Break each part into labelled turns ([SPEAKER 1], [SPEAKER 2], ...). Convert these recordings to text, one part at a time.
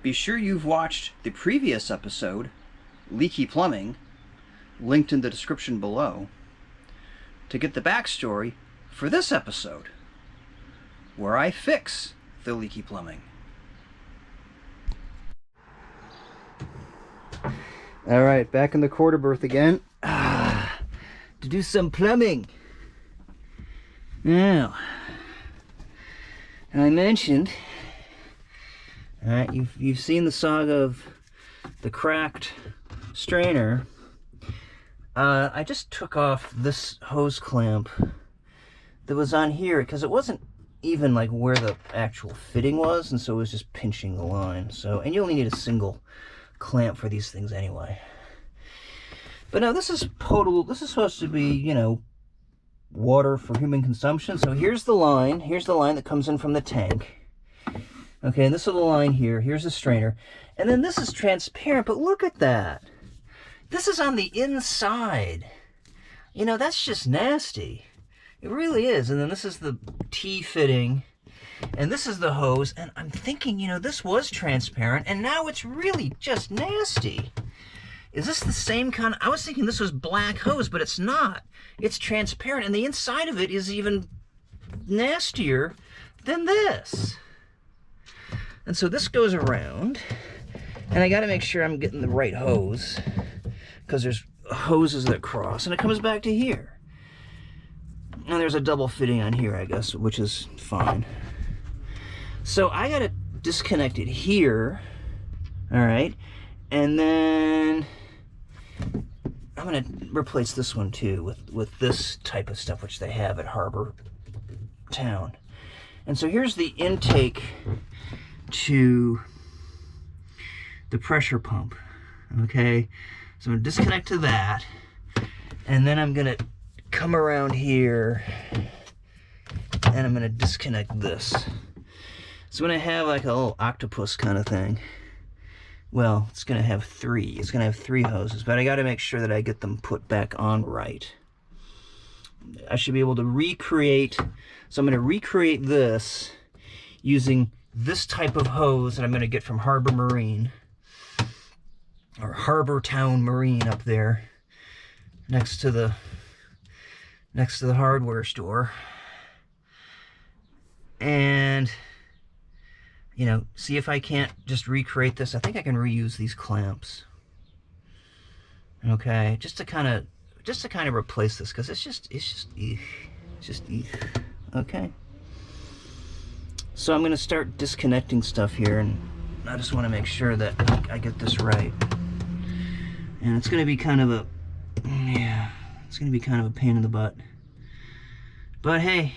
[SPEAKER 1] Be sure you've watched the previous episode, Leaky Plumbing, linked in the description below, to get the backstory for this episode, where I fix the leaky plumbing. Alright, back in the quarter berth again. To do some plumbing. Now, I mentioned, alright, you've seen the saga of the cracked strainer. I just took off this hose clamp that was on here because it wasn't even like where the actual fitting was, and so it was just pinching the line. So, and you only need a single clamp for these things anyway. But now this is supposed to be, you know, water for human consumption. So here's the line that comes in from the tank. Okay, and this little line here, here's the strainer. And then this is transparent, but look at that. This is on the inside. You know, that's just nasty. It really is. And then this is the T fitting, and this is the hose. And I'm thinking, you know, this was transparent, and now it's really just nasty. Is this the same kind of... I was thinking this was black hose, but it's not. It's transparent, and the inside of it is even nastier than this. And so this goes around, and I got to make sure I'm getting the right hose, because there's hoses that cross, and it comes back to here. And there's a double fitting on here, I guess, which is fine. So I got to disconnect it here, all right? And then I'm going to replace this one too with this type of stuff, which they have at Harbor Town. And so here's the intake to the pressure pump, okay? So I'm going to disconnect to that, and then I'm going to come around here, and I'm going to disconnect this. So when I have like a little octopus kind of thing, well, it's going to have three. It's going to have three hoses, but I got to make sure that I get them put back on right. I should be able to recreate. So I'm going to recreate this using this type of hose that I'm going to get from Harbor Marine, or Harbor Town Marine up there, next to the hardware store. And, you know, see if I can't just recreate this. I think I can reuse these clamps. Okay, just to kind of replace this, because it's just okay. So I'm going to start disconnecting stuff here, and I just want to make sure that I get this right. And it's going to be kind of a, yeah, it's going to be kind of a pain in the butt. But hey,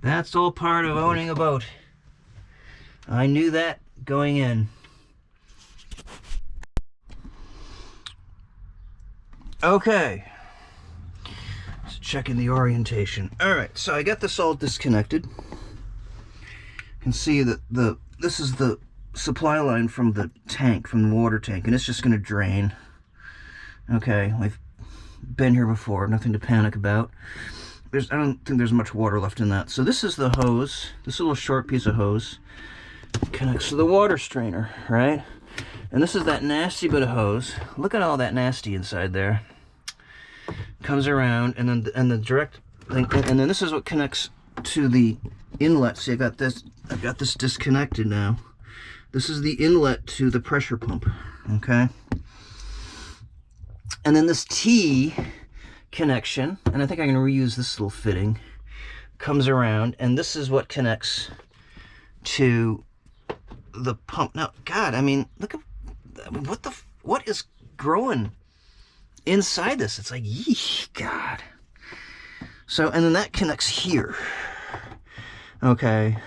[SPEAKER 1] that's all part of owning a boat. I knew that going in. Okay. So checking the orientation. Alright, so I got this all disconnected. You can see that this is the supply line from the tank, from the water tank, and it's just going to drain. Okay, we've been here before, nothing to panic about. I don't think there's much water left in that. So this is the hose. This little short piece of hose connects to the water strainer, right? And this is that nasty bit of hose. Look at all that nasty inside there. Comes around, and then the direct thing, and then this is what connects to the inlet. See, I've got this disconnected now. This is the inlet to the pressure pump, okay? And then this T connection, and I think I can reuse this little fitting, comes around, and this is what connects to the pump. Now, God, I mean, look at what is growing inside this? It's like, yee, God. So, and then that connects here. Okay.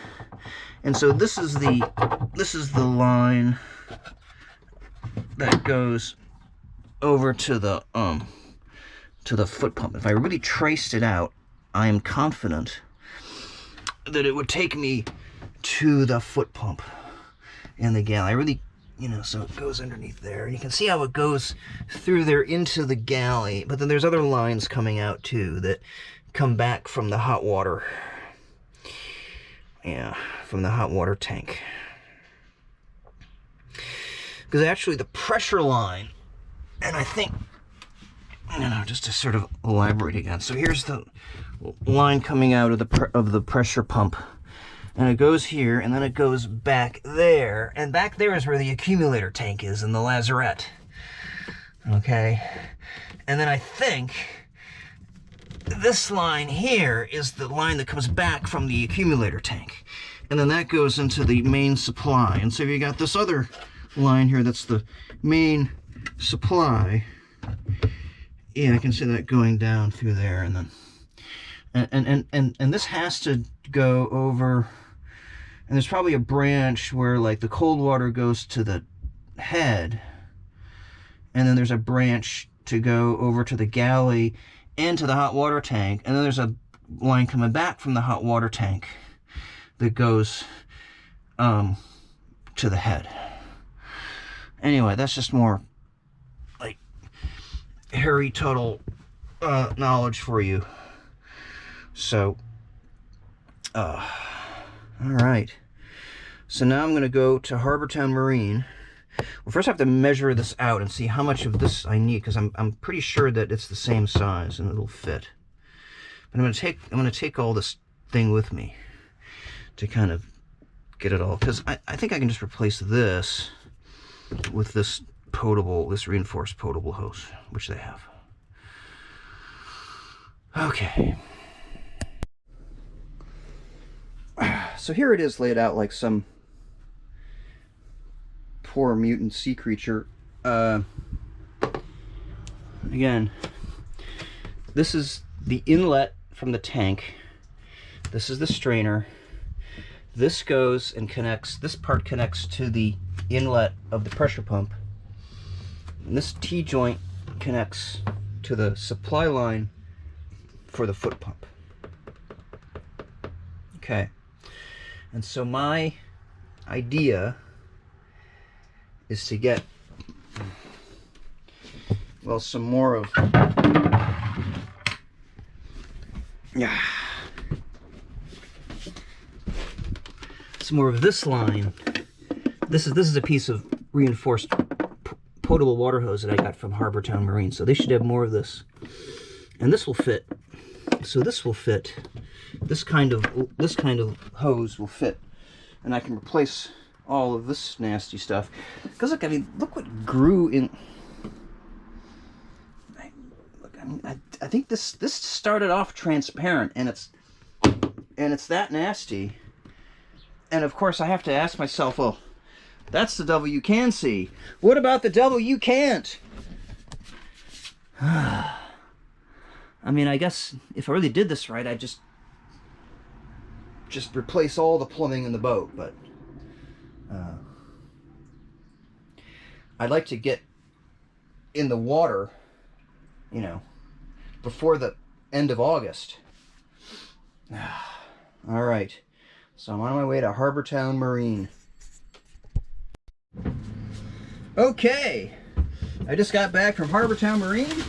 [SPEAKER 1] And so this is the line that goes over to the foot pump. If I really traced it out, I am confident that it would take me to the foot pump in the galley. I really, you know, so it goes underneath there. You can see how it goes through there into the galley, but then there's other lines coming out too that come back from the hot water. Yeah, from the hot water tank. Because actually the pressure line, and I think, just to sort of elaborate again. So here's the line coming out of the pressure pump. And it goes here, and then it goes back there. And back there is where the accumulator tank is in the lazarette. Okay? And then I think this line here is the line that comes back from the accumulator tank. And then that goes into the main supply. And so you got this other line here that's the main supply. Yeah, I can see that going down through there. And then and this has to go over, and there's probably a branch where like the cold water goes to the head, and then there's a branch to go over to the galley and to the hot water tank, and then there's a line coming back from the hot water tank that goes to the head. Anyway, that's just more like hairy total knowledge for you. So all right, so now I'm going to go to Harbortown Marine. Well, first I have to measure this out and see how much of this I need, because I'm pretty sure that it's the same size and it'll fit. But I'm going to take all this thing with me to kind of get it all, because I think I can just replace this with this reinforced potable hose, which they have. Okay. So here it is laid out like some poor mutant sea creature. Again, this is the inlet from the tank. This is the strainer. This goes and connects, this part connects to the inlet of the pressure pump. And this T-joint connects to the supply line for the foot pump. Okay. And so my idea is to get, well, some more of, some more of this line. This is a piece of reinforced potable water hose that I got from Harbortown Marine, so they should have more of this. And this will fit. So this will fit. This kind of hose will fit, and I can replace all of this nasty stuff. Because look, I mean, look what grew in. I think this started off transparent, and it's that nasty. And of course, I have to ask myself, well, that's the devil you can see. What about the devil you can't? I mean, I guess if I really did this right, I'd just replace all the plumbing in the boat, but I'd like to get in the water, you know, before the end of August. All right, so I'm on my way to Harbortown Marine. Okay, I just got back from Harbortown Marine,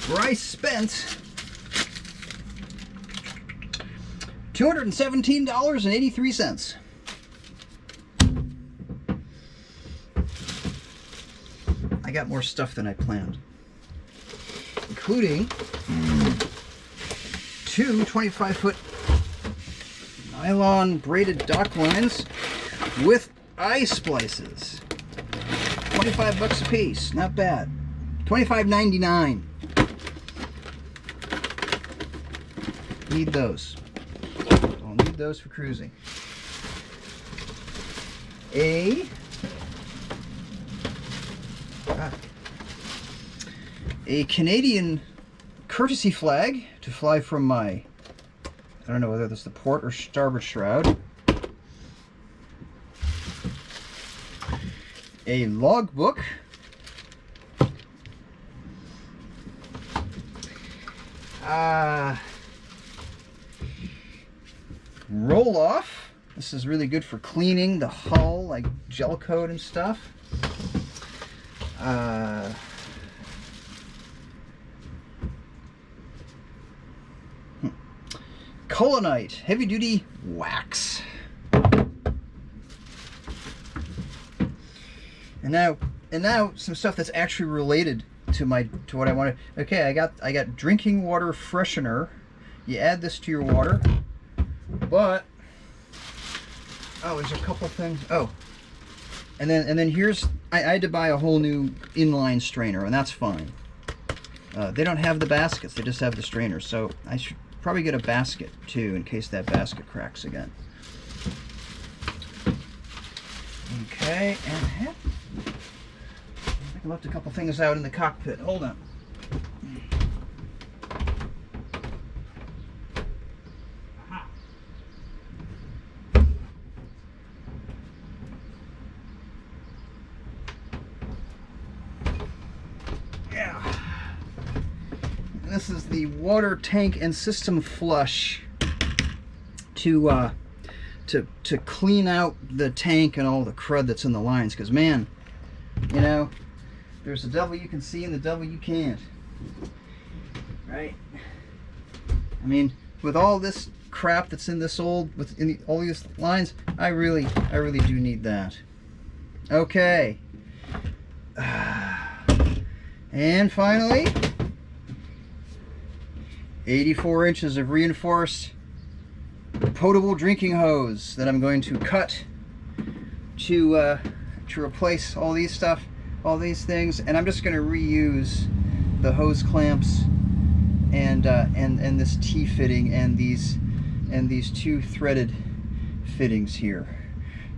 [SPEAKER 1] where I spent $217.83. I got more stuff than I planned, including two 25-foot nylon braided dock lines with eye splices. 25 bucks a piece, not bad. $25.99. Need those. I'll need those for cruising. A Canadian courtesy flag to fly from my, I don't know whether that's the port or starboard shroud. A logbook. Roll off. This is really good for cleaning the hull, like gel coat and stuff.
[SPEAKER 2] Vercolinite heavy duty wax. And now some stuff that's actually related to what I wanted. Okay, I got drinking water freshener. You add this to your water, but oh, there's a couple things. Oh, and then here's I had to buy a whole new inline strainer, and that's fine. They don't have the baskets; they just have the strainers. So I should probably get a basket too, in case that basket cracks again. Okay, and I left a couple things out in the cockpit. Hold on. Yeah. This is the water tank and system flush to clean out the tank and all the crud that's in the lines. Because man, you know, there's the devil you can see and the devil you can't. Right? I mean, with all this crap that's in this all these lines, I really do need that. Okay. And finally, 84 inches of reinforced potable drinking hose that I'm going to cut to replace all these things, and I'm just going to reuse the hose clamps and this T-fitting and these two threaded fittings here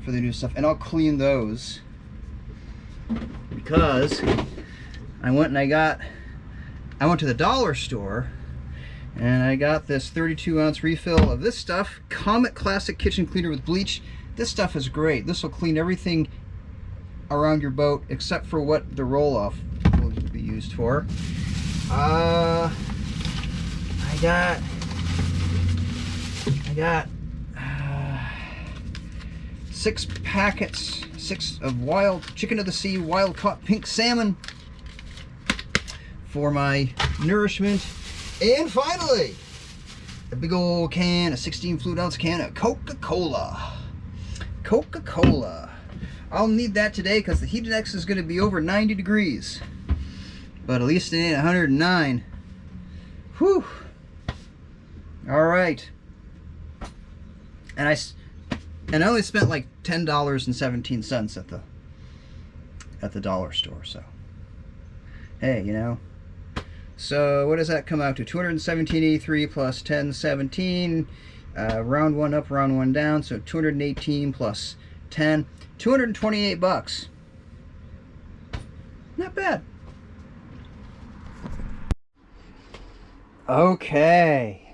[SPEAKER 2] for the new stuff, and I'll clean those because I went to the dollar store and I got this 32-ounce refill of this stuff, Comet Classic Kitchen Cleaner with bleach. This stuff is great. This will clean everything around your boat except for what the roll-off will be used for. I got 6 packets, 6 of wild chicken of the sea, wild caught pink salmon for my nourishment. And finally, a big old can, a 16 fluid ounce can of Coca-Cola. Coca-Cola. I'll need that today because the heat index is going to be over 90 degrees. But at least it ain't 109. Whew. All right. And I only spent like $10.17 at the dollar store. So, hey, you know. So what does that come out to? $217.83 plus $10.17. Round one up, round one down. So $218 plus 10. $228. Not bad. Okay.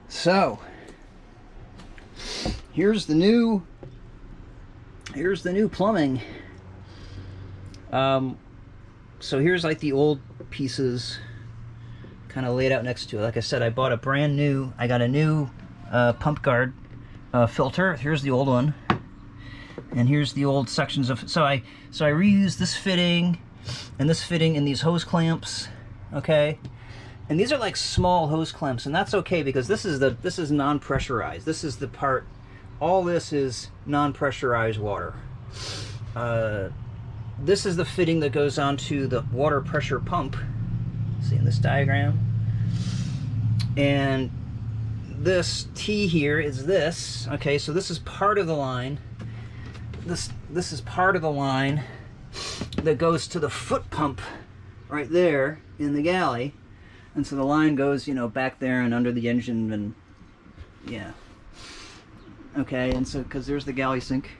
[SPEAKER 2] So here's the new plumbing. So here's like the old pieces kind of laid out next to it. Like I said, I got a new pump guard filter. Here's the old one. And here's the old sections of, so I reused this fitting and this fitting in these hose clamps, okay? And these are like small hose clamps, and that's okay because this is non-pressurized. This is the part, all this is non-pressurized water. This is the fitting that goes onto the water pressure pump. See in this diagram? And this T here is this, okay? So this is part of the line. This is part of the line that goes to the foot pump right there in the galley. And so the line goes, you know, back there and under the engine and, yeah. Okay, and so, because there's the galley sink.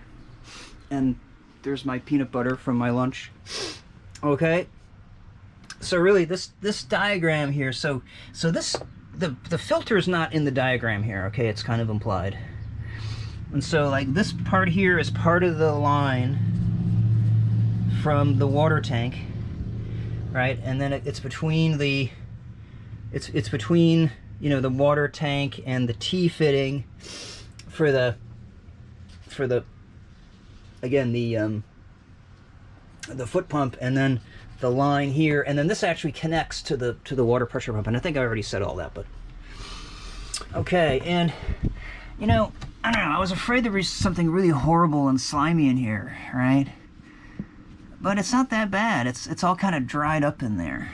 [SPEAKER 2] And there's my peanut butter from my lunch. Okay. So really, this diagram here, so this, the filter is not in the diagram here, okay? It's kind of implied. And so, like, this part here is part of the line from the water tank, right? And then it's between the, it's between, you know, the water tank and the T fitting for the again, the foot pump, and then the line here, and then this actually connects to the water pressure pump. And I think I already said all that, but Okay, and you know, I don't know, I was afraid there was something really horrible and slimy in here, right? But it's not that bad. It's all kind of dried up in there.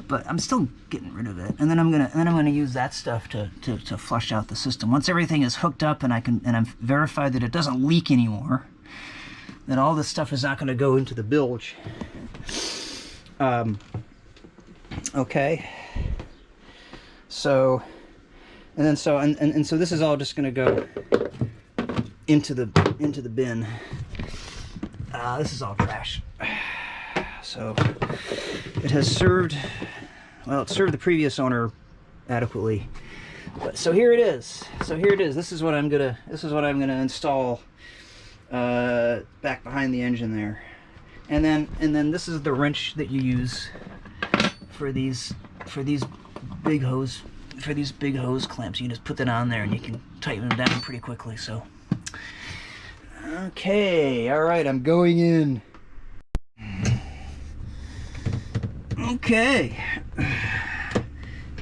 [SPEAKER 2] But I'm still getting rid of it. And then I'm gonna use that stuff to flush out the system. Once everything is hooked up and I've verified that it doesn't leak anymore, then all this stuff is not gonna go into the bilge. Okay. So so this is all just gonna go into the bin. This is all trash. So it has served, well, it served the previous owner adequately. But so here it is. This is what I'm gonna install back behind the engine there. And then this is the wrench that you use for these big hose clamps. You can just put that on there and you can tighten them down pretty quickly. So okay, all right, I'm going in. Okay,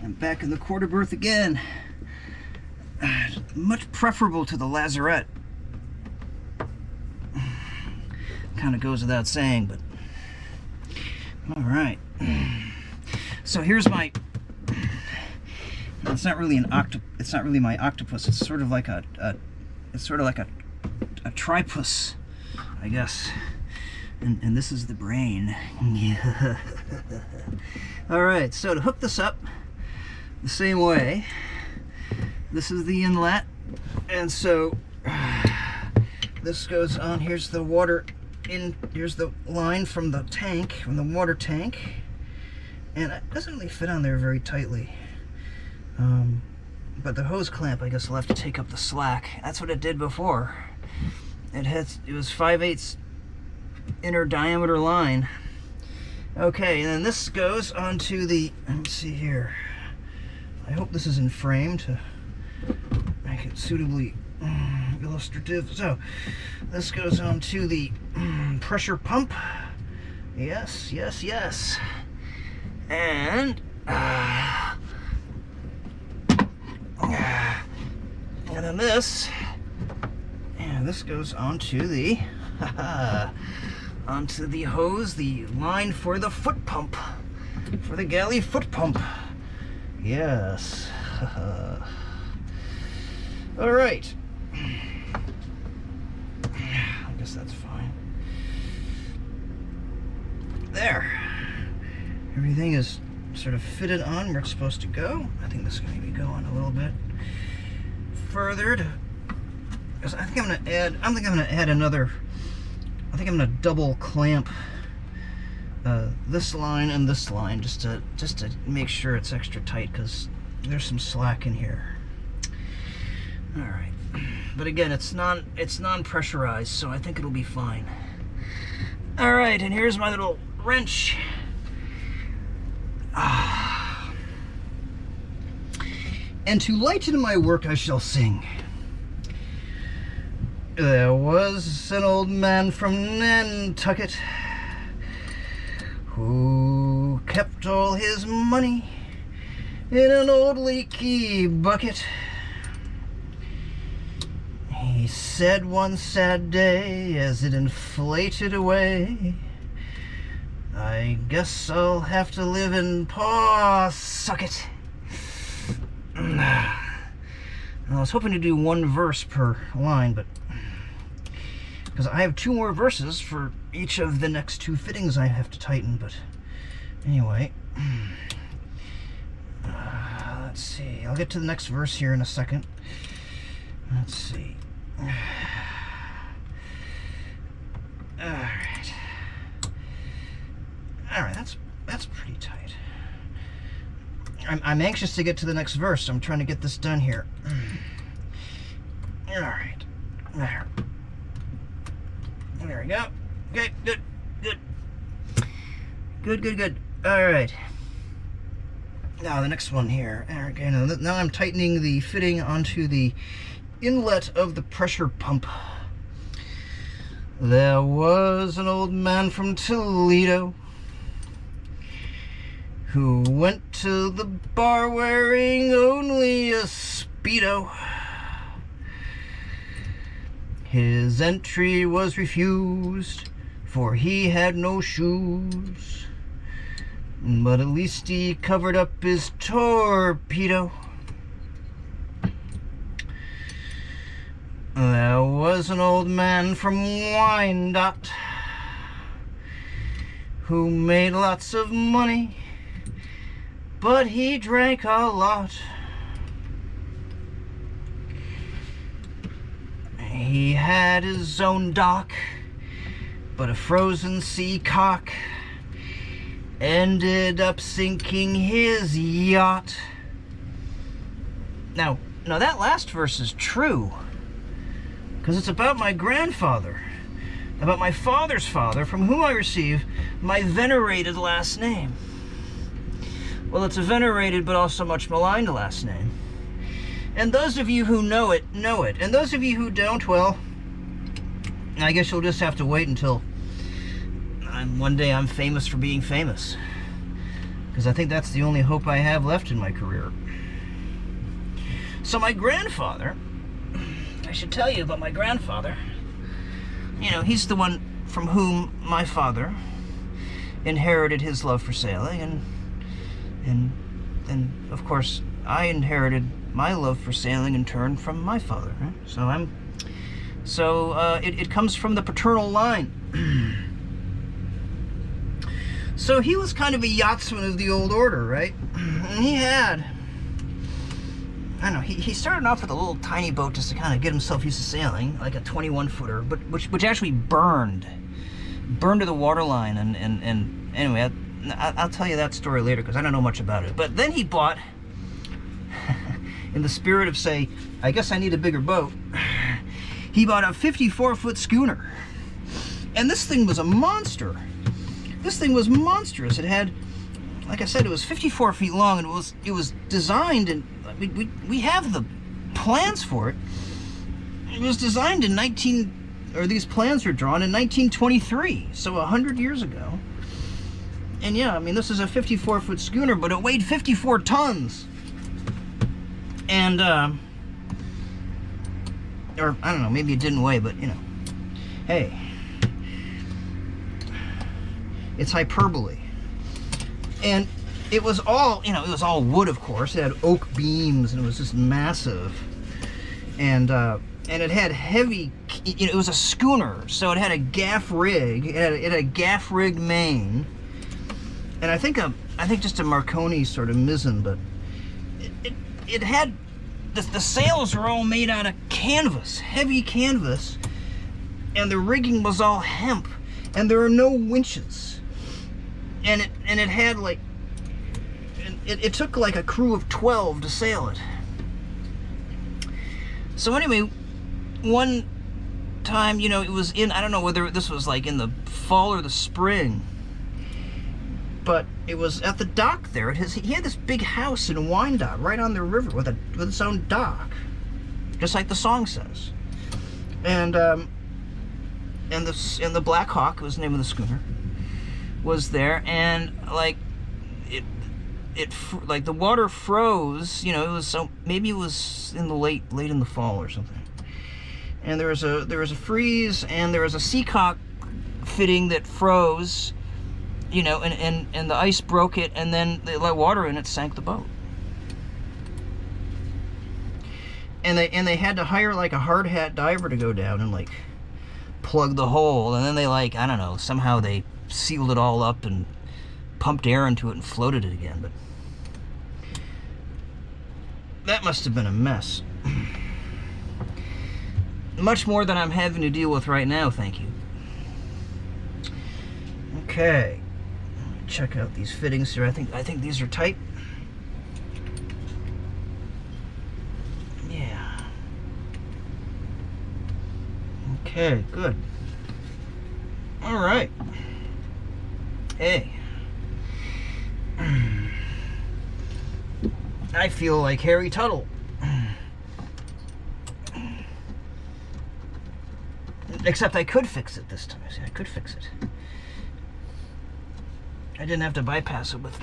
[SPEAKER 2] I'm back in the quarter berth again. Much preferable to the lazarette. Kind of goes without saying, but all right. So here's my. It's not really It's not really my octopus. It's sort of like a tripus, I guess. And this is the brain. Yeah. All right. So to hook this up the same way, this is the inlet, and so this goes on. Here's the water in. Here's the line from the tank, from the water tank, and it doesn't really fit on there very tightly. But the hose clamp, I guess, will have to take up the slack. That's what it did before. It was 5/8 inner diameter line. Okay, and then this goes onto the, let me see here. I hope this is in frame to make it suitably illustrative. So this goes onto the pressure pump. Yes, yes, yes. And then this, and this goes onto the onto the hose, the line for the foot pump, for the galley foot pump. Yes. All right. I guess that's fine. There. Everything is sort of fitted on where it's supposed to go. I think this is going to go on a little bit further to, because I think I'm going to add another. I think I'm going to double clamp this line and this line just to make sure it's extra tight, because there's some slack in here. All right, but again, it's non-pressurized, so I think it'll be fine. All right, and here's my little wrench. And to lighten my work, I shall sing. There was an old man from Nantucket who kept all his money in an old leaky bucket. He said one sad day as it inflated away, I guess I'll have to live in Pawsucket. I was hoping to do one verse per line, but because I have 2 more verses for each of the next 2 fittings I have to tighten. But anyway, let's see. I'll get to the next verse here in a second. Let's see. All right. All right. That's pretty tight. I'm anxious to get to the next verse. I'm trying to get this done here. All right. There. There we go. Okay, good. Good. All right. Now the next one here. Okay, now I'm tightening the fitting onto the inlet of the pressure pump. There was an old man from Toledo who went to the bar wearing only a Speedo. His entry was refused, for he had no shoes. But at least he covered up his torpedo. There was an old man from Wyandotte who made lots of money, but he drank a lot. He had his own dock, but a frozen sea cock ended up sinking his yacht. Now that last verse is true, because it's about my grandfather, about my father's father, from whom I receive my venerated last name. Well, it's a venerated but also much maligned last name. And those of you who know it, know it. And those of you who don't, well, I guess you'll just have to wait until one day I'm famous for being famous. Because I think that's the only hope I have left in my career. So my grandfather, I should tell you about my grandfather. You know, he's the one from whom my father inherited his love for sailing, and of course I inherited my love for sailing in turn from my father, right? So it comes from the paternal line. So he was kind of a yachtsman of the old order, right? And he had, I don't know, he started off with a little tiny boat just to kind of get himself used to sailing, like a 21-footer, but which actually burned to the waterline, and anyway, I'll tell you that story later because I don't know much about it. But then he bought, in the spirit of, say, I guess I need a bigger boat, he bought a 54-foot schooner. And this thing was a monster. This thing was monstrous. It had, like I said, it was 54 feet long, and it was designed, and we have the plans for it. It was designed in these plans were drawn in 1923, so 100 years ago. And yeah, I mean, this is a 54-foot schooner, but it weighed 54 tons. And, or I don't know, maybe it didn't weigh, but, you know, hey, it's hyperbole. And it was all, you know, it was all wood, of course. It had oak beams, and it was just massive. And it had heavy, you know, it was a schooner, so it had a gaff rig. It had a gaff rig main, and I think just a Marconi sort of mizzen, but it had, the sails were all made out of canvas, heavy canvas, and the rigging was all hemp, and there were no winches, and it had like, it took like a crew of 12 to sail it. So anyway, one time, you know, it was in, I don't know whether this was like in the fall or the spring, but it was at the dock there. He had this big house in Wyandotte, right on the river, with its own dock, just like the song says. And the Black Hawk was the name of the schooner, was there, and like like the water froze. You know, it was, so maybe it was in the late in the fall or something. And there was a freeze, and there was a seacock fitting that froze, you know, and the ice broke it, and then they let water in it, sank the boat. And they had to hire like a hard hat diver to go down and like plug the hole, and then they, like, I don't know, somehow they sealed it all up and pumped air into it and floated it again. But that must have been a mess. Much more than I'm having to deal with right now, thank you. Okay, check out these fittings here. I think these are tight. Yeah. Okay, good. All right. Hey. I feel like Harry Tuttle. Except I could fix it this time. See, I could fix it. I didn't have to bypass it with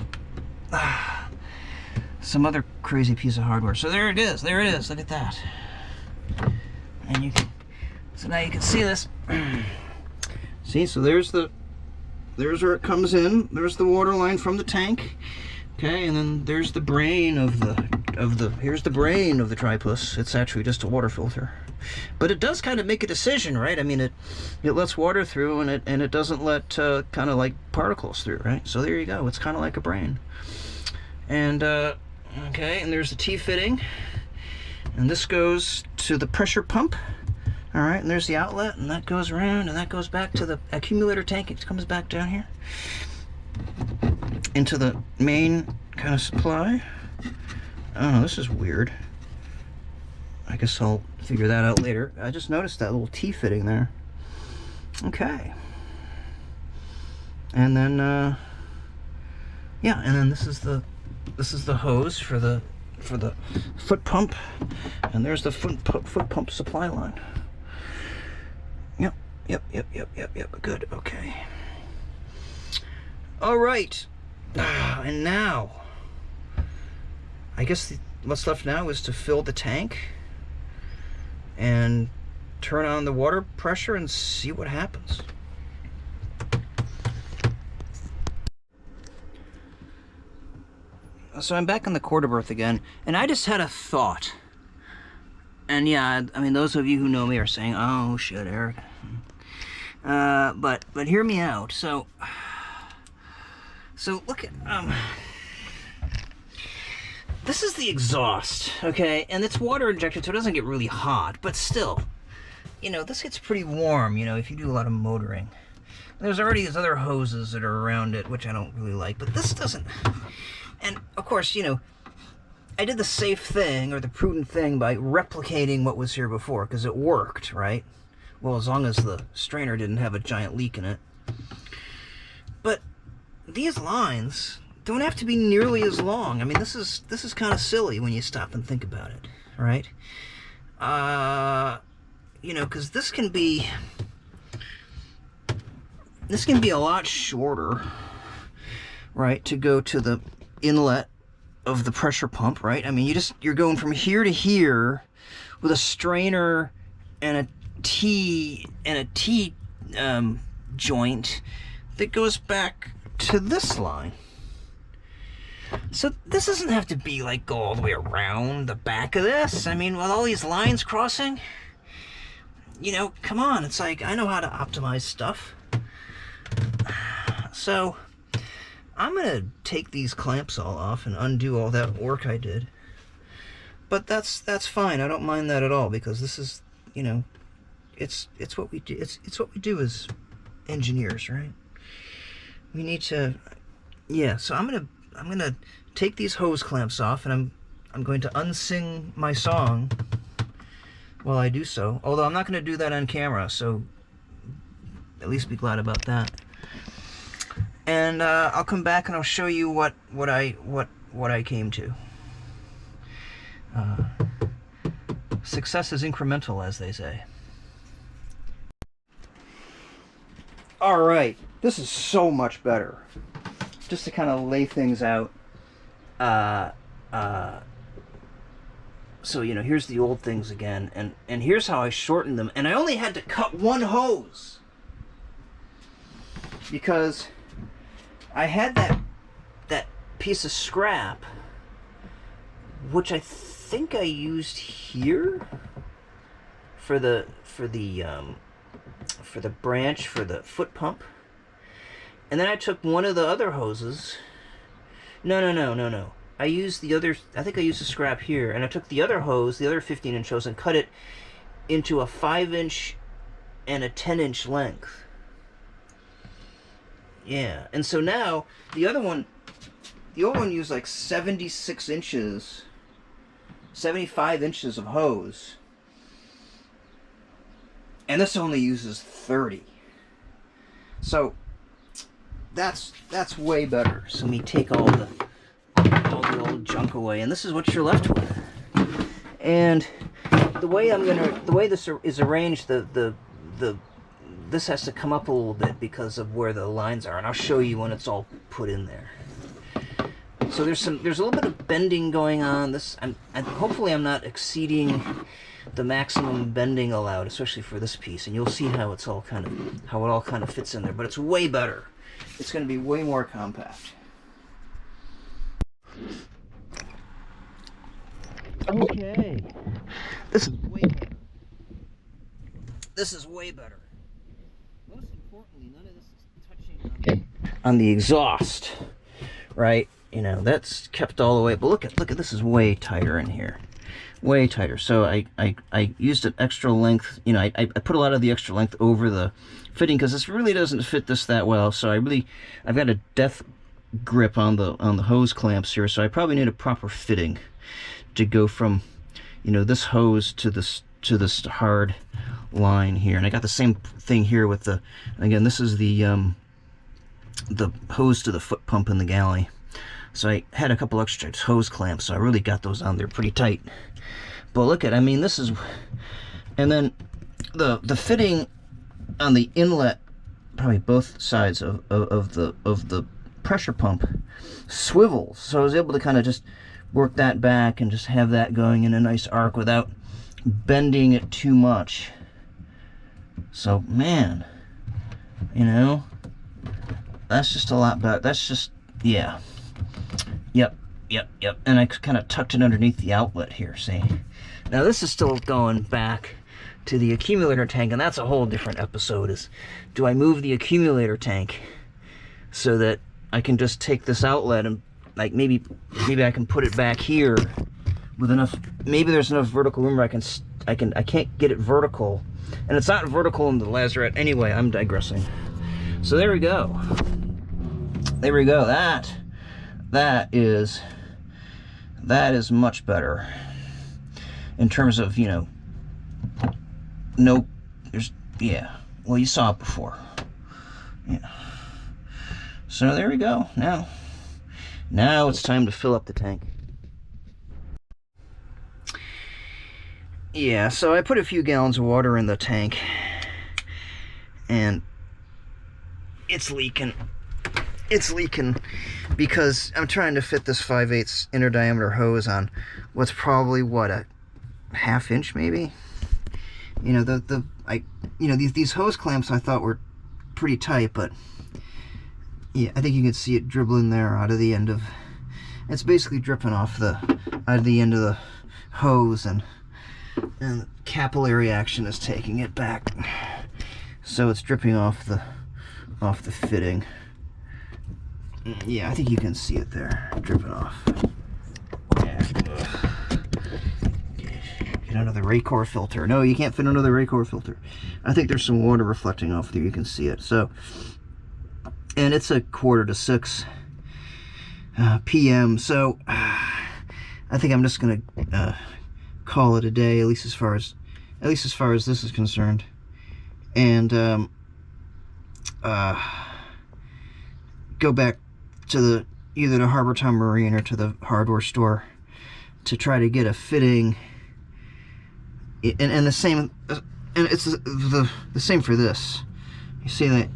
[SPEAKER 2] some other crazy piece of hardware. So there it is. There it is. Look at that. And you can, so now you can see this. See, so there's where it comes in. There's the water line from the tank. Okay, and then there's the brain of the here's the brain of the tripus. It's actually just a water filter. But it does kind of make a decision, right? I mean, it lets water through, and it doesn't let kind of like particles through, right? So there you go. It's kind of like a brain. And okay, and there's the T-fitting, and this goes to the pressure pump. All right, and there's the outlet, and that goes around, and that goes back to the accumulator tank. It comes back down here into the main kind of supply. Oh, this is weird. I guess I'll figure that out later. I just noticed that little T-fitting there. Okay. And then, yeah, and then this is the hose for the foot pump, and there's the foot pump supply line. Yep. Good. Okay. All right. And now, I guess what's left now is to fill the tank and turn on the water pressure and see what happens. So I'm back in the quarter berth again, and I just had a thought. And yeah, I mean, those of you who know me are saying, "Oh shit, Eric." But hear me out. So look at this is the exhaust, okay, and it's water injected, so it doesn't get really hot. But still, you know, this gets pretty warm. You know, if you do a lot of motoring. There's already these other hoses that are around it, which I don't really like, but this doesn't. And of course, you know, I did the safe thing, or the prudent thing, by replicating what was here before, because it worked, right? Well, as long as the strainer didn't have a giant leak in it. But these lines don't have to be nearly as long. I mean, this is kind of silly when you stop and think about it, right? You know, because this can be a lot shorter, right, to go to the inlet of the pressure pump, right? I mean, you're going from here to here with a strainer and a T joint that goes back to this line. So this doesn't have to be like go all the way around the back of this. I mean, with all these lines crossing, you know, come on. It's like, I know how to optimize stuff. So I'm gonna take these clamps all off and undo all that work I did. But that's fine. I don't mind that at all, because this is, you know, it's what we do. It's what we do as engineers, right? We need to, yeah. So I'm gonna take these hose clamps off, and I'm going to unsing my song while I do so. Although I'm not going to do that on camera, so at least be glad about that. And I'll come back and I'll show you what I came to. Success is incremental, as they say. All right, this is so much better. Just to kind of lay things out. So, you know, here's the old things again, and here's how I shortened them. And I only had to cut one hose, because I had that piece of scrap, which I think I used here for the branch for the foot pump. And then I took one of the other hoses. No. I used the other, I think I used the scrap here, and I took the other hose, the other 15-inch hose, and cut it into a 5-inch and a 10-inch length. Yeah, and so now, the old one used like 76 inches, 75 inches of hose, and this only uses 30. So that's way better. So let me take all the old junk away, and this is what you're left with. And the way this is arranged, this has to come up a little bit because of where the lines are, and I'll show you when it's all put in there. So there's a little bit of bending going on. Hopefully I'm not exceeding the maximum bending allowed, especially for this piece, and you'll see how it all kind of fits in there. But it's way better. It's going to be way more compact. Okay, this is way better. This is way better. Most importantly, none of this is touching on the exhaust, right? You know, that's kept all the way. But look at this is way tighter in here, way tighter. So I used an extra length. You know, I put a lot of the extra length over the fitting because this really doesn't fit this that well. So I've got a death grip on the hose clamps here. So I probably need a proper fitting to go from, you know, this hose to this hard line here. And I got the same thing here with again, this is the hose to the foot pump in the galley. So I had a couple extra hose clamps, so I really got those on there pretty tight. But look at, I mean, this is, and then the fitting on the inlet, probably both sides of the pressure pump swivels. So I was able to kind of just work that back and just have that going in a nice arc without bending it too much. So man, you know, that's just a lot better. That's just, yeah. Yep. And I kind of tucked it underneath the outlet here, see? Now this is still going back to the accumulator tank, and that's a whole different episode, is do I move the accumulator tank so that I can just take this outlet and like maybe I can put it back here with enough, maybe there's enough vertical room where I can't get it vertical, and it's not vertical in the lazarette anyway. I'm digressing. So there we go. That is much better in terms of, you know, no, yeah, well, you saw it before. Yeah. So there we go. Now it's time to fill up the tank. Yeah, so I put a few gallons of water in the tank, and it's leaking. It's leaking because I'm trying to fit this 5/8 inner diameter hose on what's probably, what, a ½ inch maybe. You know, these hose clamps I thought were pretty tight, but yeah, I think you can see it dribbling there out of the end of. It's basically dripping off out of the end of the hose, and the capillary action is taking it back, so it's dripping off the fitting. Yeah, I think you can see it there, dripping off. Yeah. Get under the Raycor filter. No, you can't fit under the Raycor filter. I think there's some water reflecting off there. You can see it. So, and it's 5:45 p.m. So, I think I'm just gonna call it a day, at least as far as this is concerned, and go back to either the Harbor Town Marine or to the hardware store to try to get a fitting, and the same, and it's the same for this. You see that,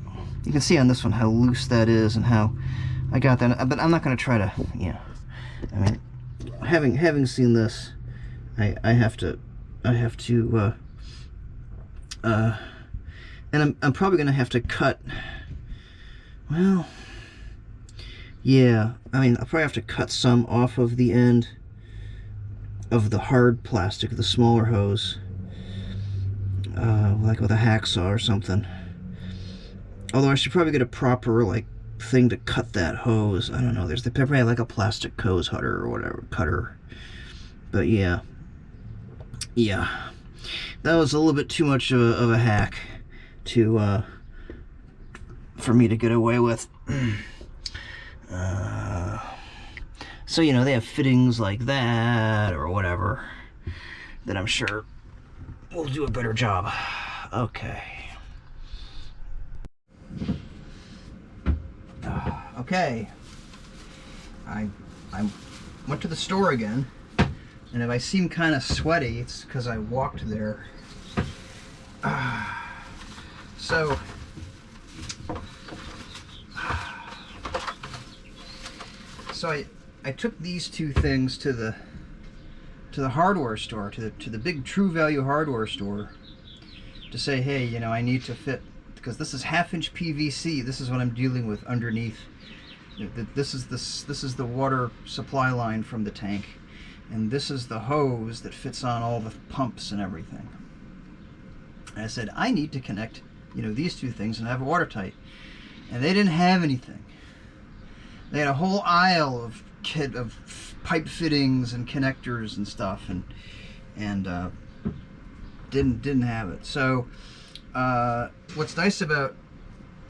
[SPEAKER 2] you can see on this one how loose that is and how I got that, but I'm not going to try to, you know, I mean, having seen this, I have to and I'm probably going to have to cut, well, yeah, I mean, I'll probably have to cut some off of the end of the hard plastic, the smaller hose, like with a hacksaw or something. Although I should probably get a proper, like, thing to cut that hose. I don't know, there's probably like a plastic hose cutter or whatever, cutter. But yeah, that was a little bit too much of a hack to for me to get away with. So, you know, they have fittings like that or whatever that I'm sure will do a better job. Okay. Okay. I went to the store again, and if I seem kind of sweaty, it's because I walked there. So I took these two things to the hardware store, to the big True Value hardware store, to say, hey, you know, I need to fit, because this is 1/2-inch PVC. This is what I'm dealing with underneath. This is the water supply line from the tank, and this is the hose that fits on all the pumps and everything. And I said, I need to connect, you know, these two things and have it watertight. And they didn't have anything. They had a whole aisle of pipe fittings and connectors and stuff, and didn't have it. So what's nice about,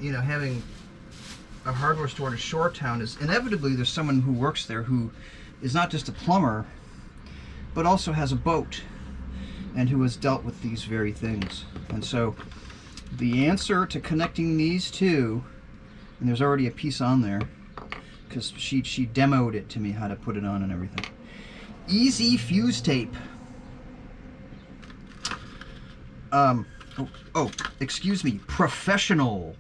[SPEAKER 2] you know, having a hardware store in a shore town is inevitably there's someone who works there who is not just a plumber, but also has a boat and who has dealt with these very things. And so the answer to connecting these two, and there's already a piece on there because she demoed it to me how to put it on and everything. Easy fuse tape. Excuse me, professional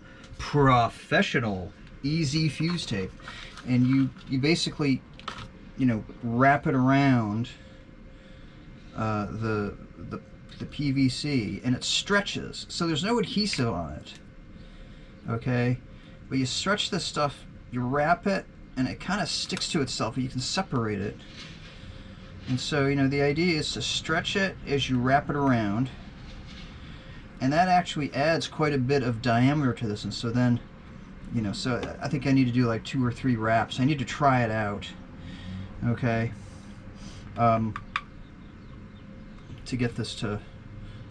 [SPEAKER 2] easy fuse tape. And you basically, you know, wrap it around the PVC, and it stretches, so there's no adhesive on it, okay? But you stretch this stuff, you wrap it, and it kind of sticks to itself, and you can separate it. And so, you know, the idea is to stretch it as you wrap it around, and that actually adds quite a bit of diameter to this. And so then, you know, so I think I need to do like 2 or 3 wraps. I need to try it out, okay, to get this to,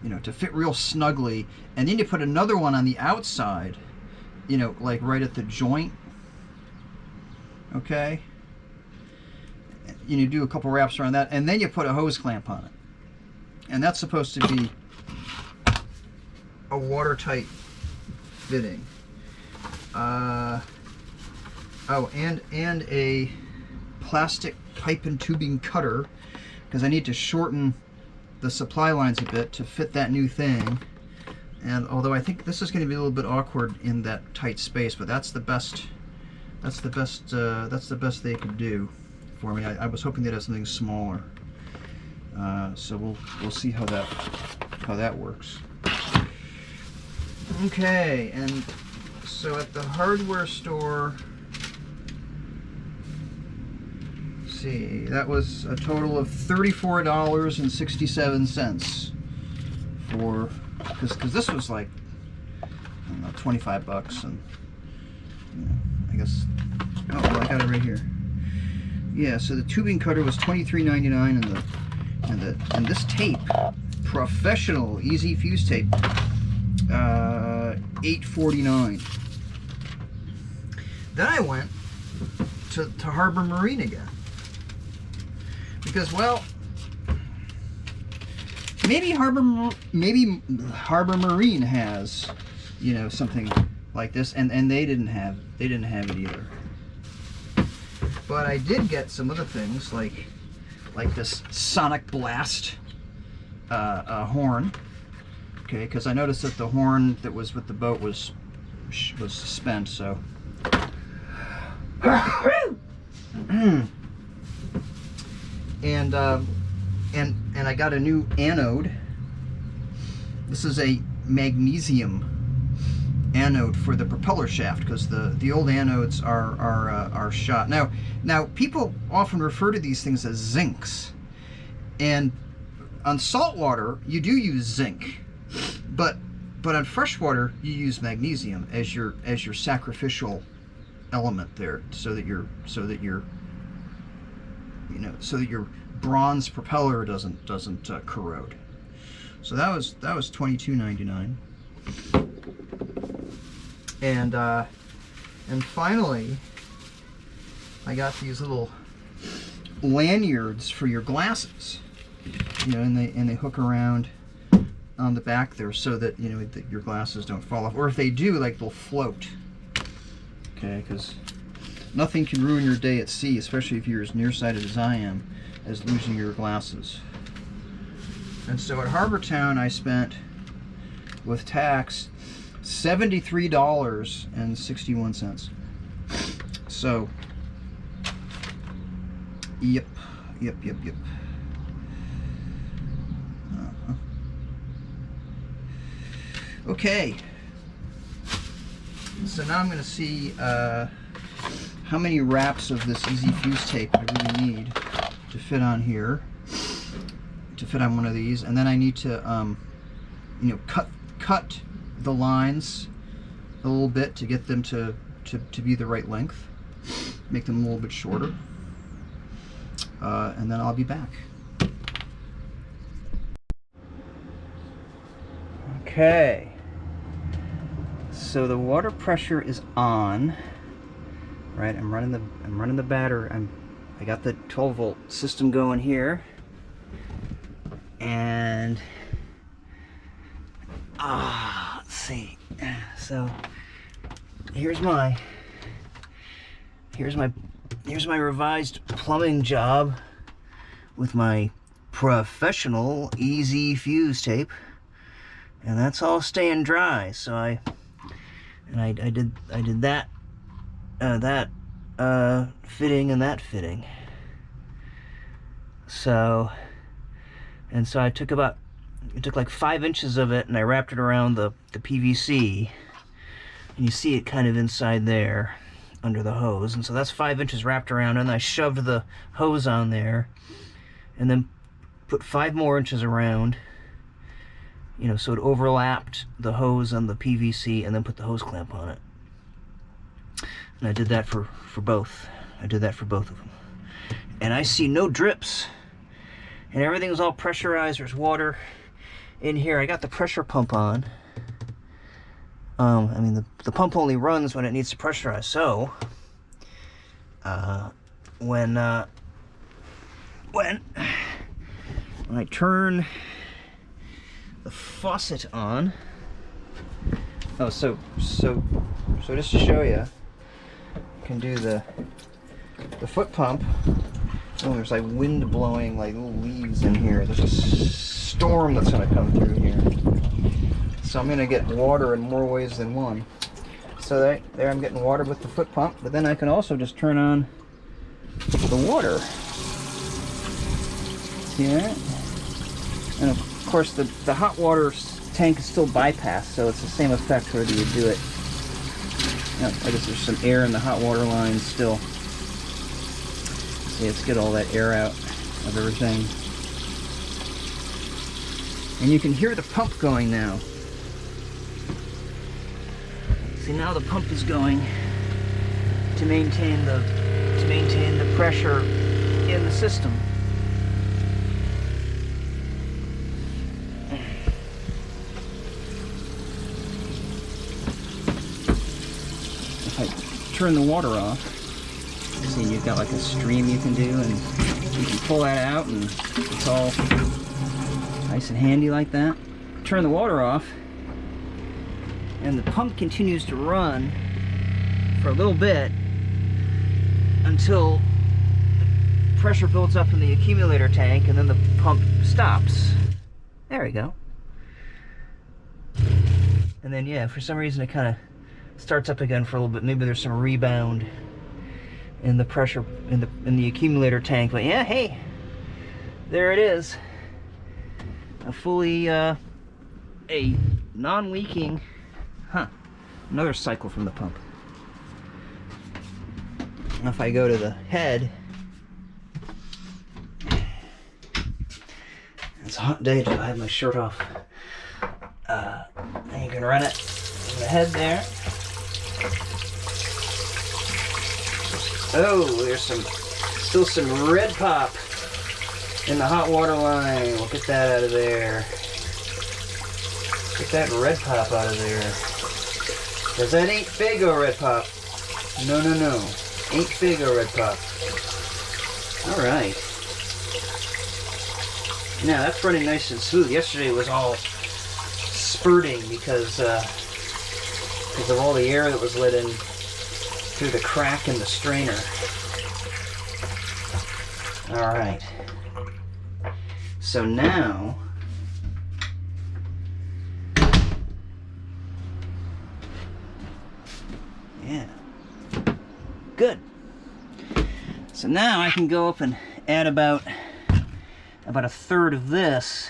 [SPEAKER 2] you know, to fit real snugly. And then you put another one on the outside, you know, like right at the joint, okay? You do a couple wraps around that, and then you put a hose clamp on it. And that's supposed to be a watertight fitting. Oh, and a plastic pipe and tubing cutter, because I need to shorten the supply lines a bit to fit that new thing. And although I think this is going to be a little bit awkward in that tight space, but that's the best they could do for me. I was hoping they'd have something smaller. So we'll see how that works. Okay, and so at the hardware store, let's see, that was a total of $34.67 for, because this was like, I don't know, 25 bucks, and you know, I guess, oh, well, I got it right here. Yeah, so the tubing cutter was $23.99, and this tape, professional easy fuse tape, $8.49. Then I went to Harbor Marine again, because, well, maybe Harbor Marine has, you know, something like this, and they didn't have it either. But I did get some other things like this Sonic Blast horn. Okay, because I noticed that the horn that was with the boat was spent, so. And I got a new anode. This is a magnesium anode for the propeller shaft, because the old anodes are shot. Now people often refer to these things as zincs, and on salt water you do use zinc, but on freshwater you use magnesium as your sacrificial element there, so that your bronze propeller doesn't corrode. So that was $22.99. And finally, I got these little lanyards for your glasses, you know, and they hook around on the back there, so that, you know, that your glasses don't fall off, or if they do, like, they'll float. Okay, because nothing can ruin your day at sea, especially if you're as nearsighted as I am, as losing your glasses. And so at Harbor Town, I spent, with tax, $73.61. So Yep, yep, yep, yep. Uh-huh. Okay. So now I'm going to see how many wraps of this Easy Fuse tape I really need to fit on here, to fit on one of these, and then I need to, you know, cut the lines a little bit to get them to be the right length, make them a little bit shorter, and then I'll be back. Okay. So the water pressure is on, right? I'm running the battery. I got the 12-volt system going here, and let's see. So here's my revised plumbing job with my professional Easy Fuse tape, and that's all staying dry. So I did that fitting and that fitting. So I took like 5 inches of it and I wrapped it around the PVC, and you see it kind of inside there under the hose, and so that's 5 inches wrapped around, and I shoved the hose on there and then put 5 more inches around, you know, so it overlapped the hose on the PVC, and then put the hose clamp on it. And I did that for both. I did that for both of them. And I see no drips. And everything's all pressurized. There's water in here. I got the pressure pump on. I mean, the pump only runs when it needs to pressurize. So, when I turn the faucet on, so just to show you, I can do the foot pump. Oh, there's like wind blowing like little leaves in here. There's a storm that's going to come through here. So I'm going to get water in more ways than one. So there I'm getting water with the foot pump, but then I can also just turn on the water. See that? And of course the hot water tank is still bypassed, so it's the same effect whether you do it. I guess there's some air in the hot water line still. See, let's get all that air out of everything. And you can hear the pump going now. See, now the pump is going to maintain the pressure in the system. If I turn the water off, see, you've got like a stream you can do, and you can pull that out, and it's all nice and handy like that. Turn the water off, and the pump continues to run for a little bit until the pressure builds up in the accumulator tank, and then the pump stops. There we go. And then, yeah, for some reason it kind of starts up again for a little bit. Maybe there's some rebound in the pressure in the accumulator tank, but yeah, hey, there it is. A fully a non-leaking, another cycle from the pump. Now if I go to the head, it's a hot day, so I have my shirt off. And you can run it in the head there. Oh, there's still some red pop in the hot water line. We'll get that out of there. Get that red pop out of there. Because that ain't Fago red pop. No, no, no. Ain't Fago red pop. Alright. Now that's running nice and smooth. Yesterday was all spurting because of all the air that was let in through the crack in the strainer. Alright. So now, yeah, good. So now I can go up and add about a third of this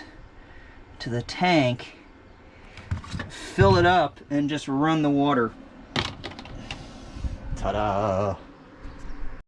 [SPEAKER 2] to the tank, fill it up, and just run the water. Ta-da!